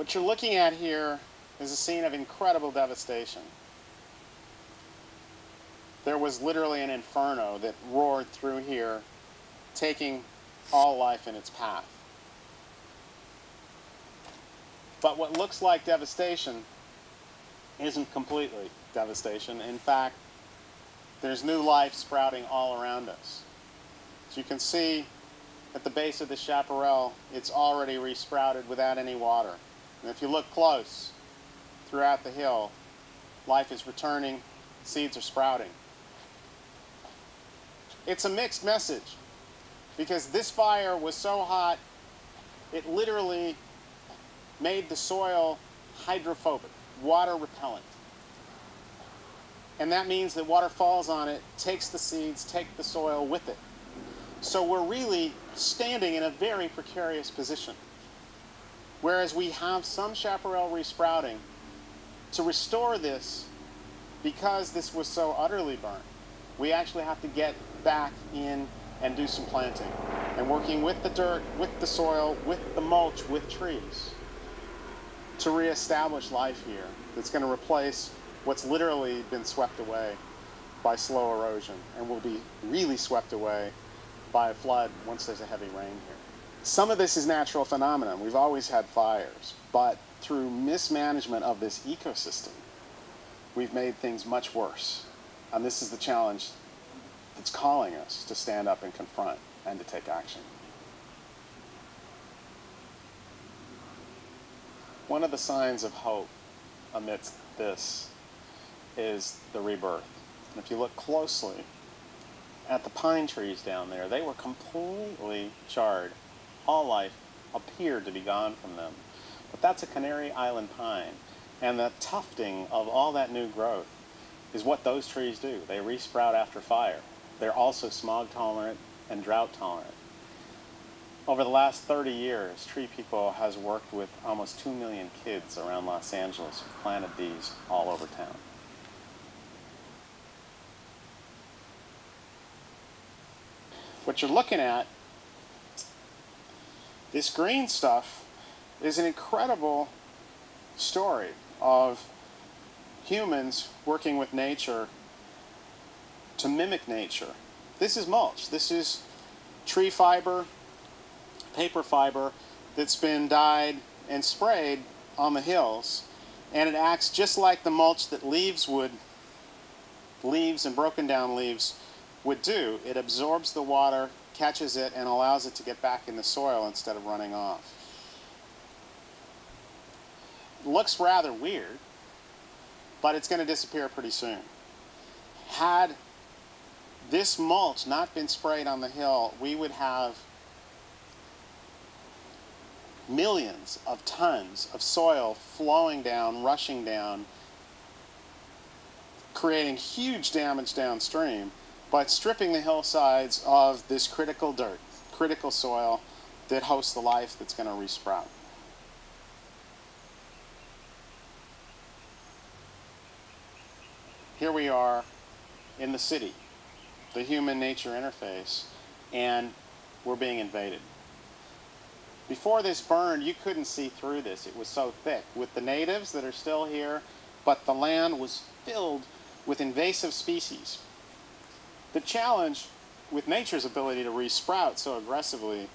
What you're looking at here is a scene of incredible devastation. There was literally an inferno that roared through here, taking all life in its path. But what looks like devastation isn't completely devastation. In fact, there's new life sprouting all around us. As you can see, at the base of the chaparral, it's already resprouted without any water. And if you look close throughout the hill, life is returning, seeds are sprouting. It's a mixed message, because this fire was so hot, it literally made the soil hydrophobic, water repellent. And that means that water falls on it, takes the seeds, takes the soil with it. So we're really standing in a very precarious position. Whereas we have some chaparral resprouting, to restore this, because this was so utterly burnt, we actually have to get back in and do some planting. And working with the dirt, with the soil, with the mulch, with trees, to reestablish life here that's going to replace what's literally been swept away by slow erosion and will be really swept away by a flood once there's a heavy rain here. Some of this is natural phenomenon. We've always had fires, but through mismanagement of this ecosystem, we've made things much worse. And this is the challenge that's calling us to stand up and confront and to take action. One of the signs of hope amidst this is the rebirth. And if you look closely at the pine trees down there, they were completely charred. All life appeared to be gone from them. But that's a Canary Island pine. And the tufting of all that new growth is what those trees do. They resprout after fire. They're also smog tolerant and drought tolerant. Over the last 30 years, Tree People has worked with almost 2 million kids around Los Angeles who've planted these all over town. What you're looking at, this green stuff, is an incredible story of humans working with nature to mimic nature. This is mulch. This is tree fiber, paper fiber that's been dyed and sprayed on the hills, and it acts just like the mulch that leaves and broken down leaves would do. It absorbs the water, catches it, and allows it to get back in the soil instead of running off. It looks rather weird, but it's going to disappear pretty soon. Had this mulch not been sprayed on the hill, we would have millions of tons of soil flowing down, rushing down, creating huge damage downstream, but stripping the hillsides of this critical dirt, critical soil that hosts the life that's going to resprout. Here we are in the city, the human-nature interface, and we're being invaded. Before this burned, you couldn't see through this. It was so thick with the natives that are still here, but the land was filled with invasive species. The challenge with nature's ability to resprout so aggressively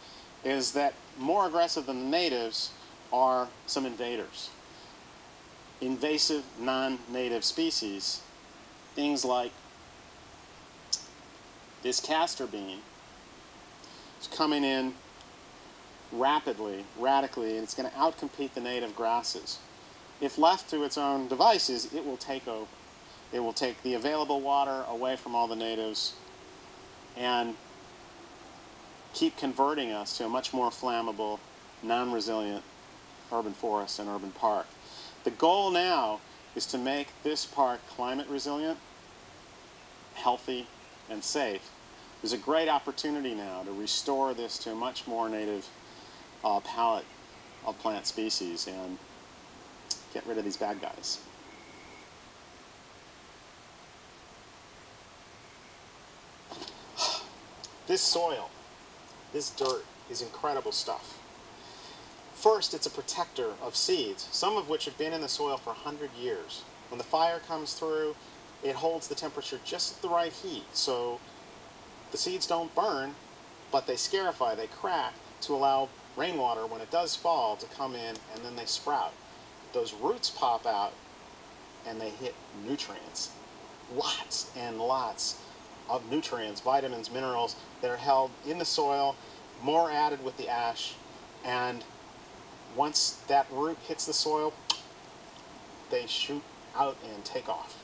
is that more aggressive than the natives are some invaders. Invasive, non-native species. Things like this castor bean is coming in rapidly, radically, and it's going to outcompete the native grasses. If left to its own devices, it will take over. It will take the available water away from all the natives and keep converting us to a much more flammable, non-resilient urban forest and urban park. The goal now is to make this park climate resilient, healthy, and safe. There's a great opportunity now to restore this to a much more native palette of plant species and get rid of these bad guys. This soil, this dirt, is incredible stuff. First, it's a protector of seeds, some of which have been in the soil for 100 years. When the fire comes through, it holds the temperature just at the right heat, so the seeds don't burn, but they scarify, they crack, to allow rainwater, when it does fall, to come in, and then they sprout. Those roots pop out, and they hit nutrients. Lots and lots of nutrients, vitamins, minerals that are held in the soil, more added with the ash, and once that root hits the soil, they shoot out and take off.